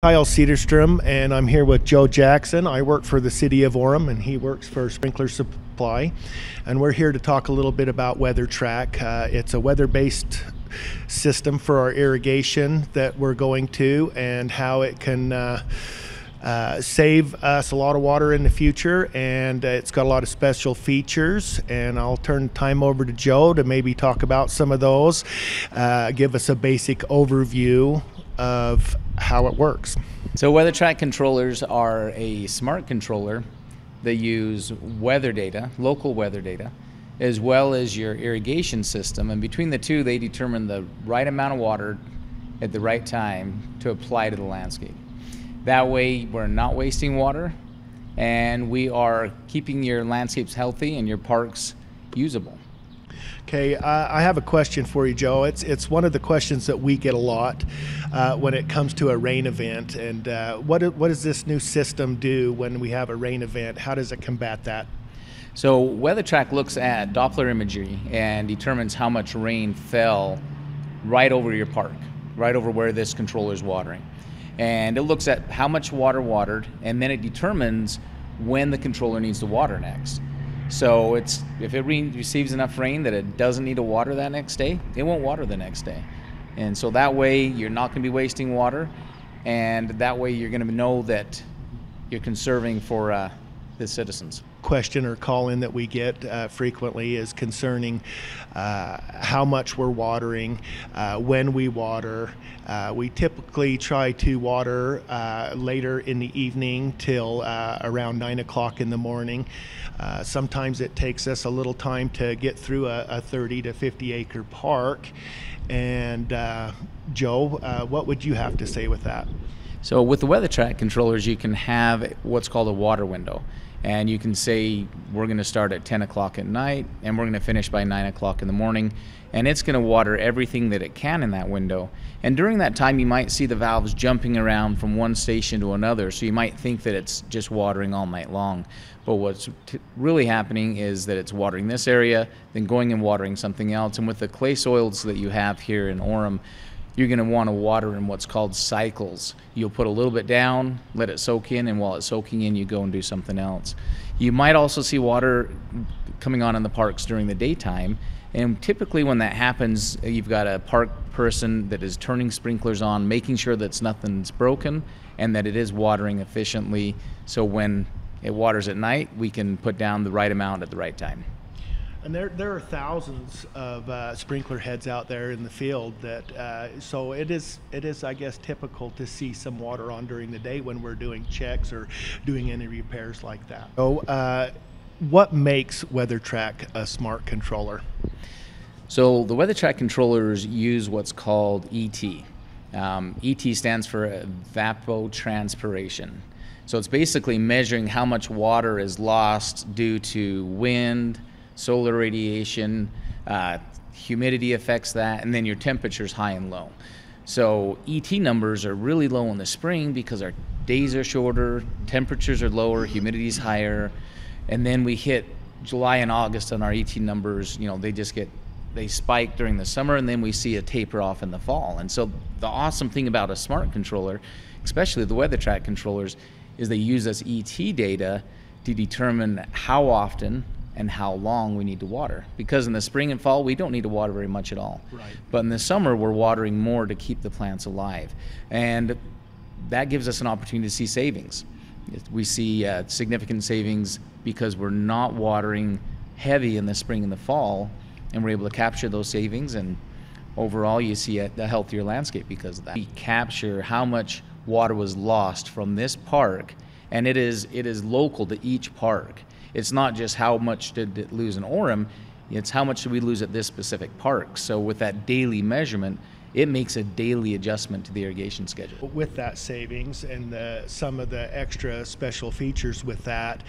Cedarstrom, and I'm here with Joe Jackson. I work for the city of Orem, and he works for Sprinkler Supply. And we're here to talk a little bit about WeatherTrack. It's a weather-based system for our irrigation that we're going to, and how it can save us a lot of water in the future. And it's got a lot of special features. And I'll turn time over to Joe to maybe talk about some of those, give us a basic overview of how it works. So WeatherTrack controllers are a smart controller that use weather data, local weather data, as well as your irrigation system. And between the two, they determine the right amount of water at the right time to apply to the landscape. That way, we're not wasting water, and we are keeping your landscapes healthy and your parks usable. Okay, I have a question for you, Joe. It's one of the questions that we get a lot when it comes to a rain event. And what does this new system do when we have a rain event? How does it combat that? So WeatherTrack looks at Doppler imagery and determines how much rain fell right over your park, right over where this controller is watering. And it looks at how much water watered, and then it determines when the controller needs to water next. So if it receives enough rain that it doesn't need to water that next day, it won't water the next day. And so that way you're not going to be wasting water, and that way you're going to know that you're conserving for the citizens. Question or call in that we get frequently is concerning how much we're watering, when we water. We typically try to water later in the evening till around 9 o'clock in the morning. Sometimes it takes us a little time to get through a 30 to 50 acre park. And Joe, what would you have to say with that? So with the WeatherTrack controllers, you can have what's called a water window. And you can say, we're going to start at 10 o'clock at night, and we're going to finish by 9 o'clock in the morning. And it's going to water everything that it can in that window. And during that time, you might see the valves jumping around from one station to another. So you might think that it's just watering all night long. But what's really happening is that it's watering this area, then going and watering something else. And with the clay soils that you have here in Orem, you're going to want to water in what's called cycles. You'll put a little bit down, let it soak in, and while it's soaking in, you go and do something else. You might also see water coming on in the parks during the daytime, and typically when that happens, you've got a park person that is turning sprinklers on, making sure that nothing's broken and that it is watering efficiently, so when it waters at night, we can put down the right amount at the right time. And there are thousands of sprinkler heads out there in the field that so it is I guess typical to see some water on during the day when we're doing checks or doing any repairs like that. So what makes WeatherTrack a smart controller? So the WeatherTrack controllers use what's called ET. ET stands for Evapotranspiration. So it's basically measuring how much water is lost due to wind, solar radiation, humidity affects that, and then your temperature's high and low. So ET numbers are really low in the spring because our days are shorter, temperatures are lower, humidity's higher, and then we hit July and August and our ET numbers, they spike during the summer, and then we see a taper off in the fall. And so the awesome thing about a smart controller, especially the WeatherTrack controllers, is they use this ET data to determine how often and how long we need to water. Because in the spring and fall, we don't need to water very much at all. Right. But in the summer, we're watering more to keep the plants alive. And that gives us an opportunity to see savings. We see significant savings because we're not watering heavy in the spring and the fall, and we're able to capture those savings, and overall you see a healthier landscape because of that. We capture how much water was lost from this park, and it is local to each park. It's not just how much did it lose in Orem, it's how much did we lose at this specific park. So with that daily measurement, it makes a daily adjustment to the irrigation schedule. With that savings and some of the extra special features with that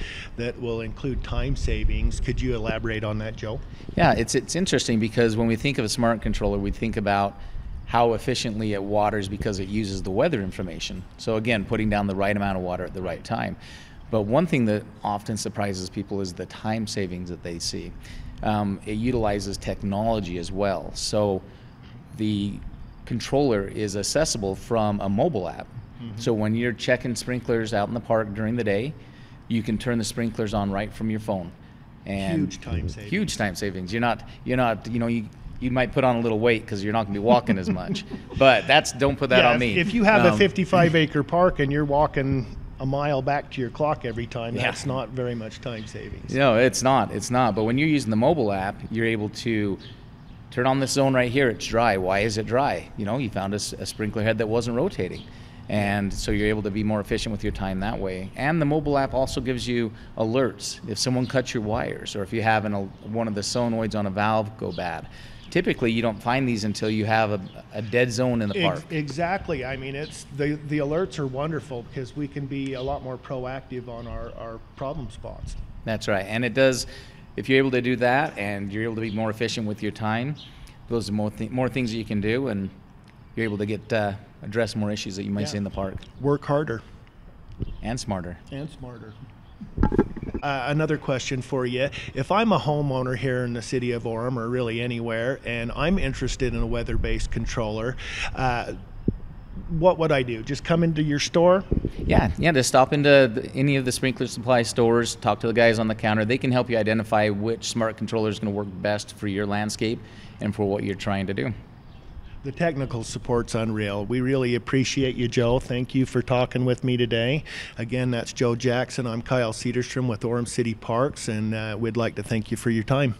will include time savings, could you elaborate on that, Joe? Yeah, it's interesting because when we think of a smart controller, we think about how efficiently it waters because it uses the weather information. So again, putting down the right amount of water at the right time. But one thing that often surprises people is the time savings that they see. It utilizes technology as well. So the controller is accessible from a mobile app. So when you're checking sprinklers out in the park during the day, you can turn the sprinklers on right from your phone. And huge time savings. Huge time savings. You're not, you know, you might put on a little weight because you're not going to be walking as much. But don't put that on me. If you have a 55-acre park and you're walking a mile back to your clock every time, that's not very much time savings. No, it's not. It's not. But when you're using the mobile app, you're able to turn on this zone right here. It's dry. Why is it dry? You know, you found a sprinkler head that wasn't rotating. And so you're able to be more efficient with your time that way. And the mobile app also gives you alerts if someone cuts your wires, or if you have one of the solenoids on a valve go bad. Typically, you don't find these until you have a dead zone in the park. Exactly. I mean, it's the alerts are wonderful because we can be a lot more proactive on our problem spots. That's right. And it does, if you're able to do that and you're able to be more efficient with your time, those are more things that you can do, and you're able to get address more issues that you might see in the park. Work harder. And smarter. And smarter. Another question for you. If I'm a homeowner here in the city of Orem, or really anywhere, and I'm interested in a weather-based controller, what would I do? Just come into your store? Yeah, just stop into any of the sprinkler supply stores, talk to the guys on the counter. They can help you identify which smart controller is going to work best for your landscape and for what you're trying to do. The technical support's unreal. We really appreciate you, Joe. Thank you for talking with me today. Again, that's Joe Jackson. I'm Cyle Cedarstrom with Orem City Parks, and we'd like to thank you for your time.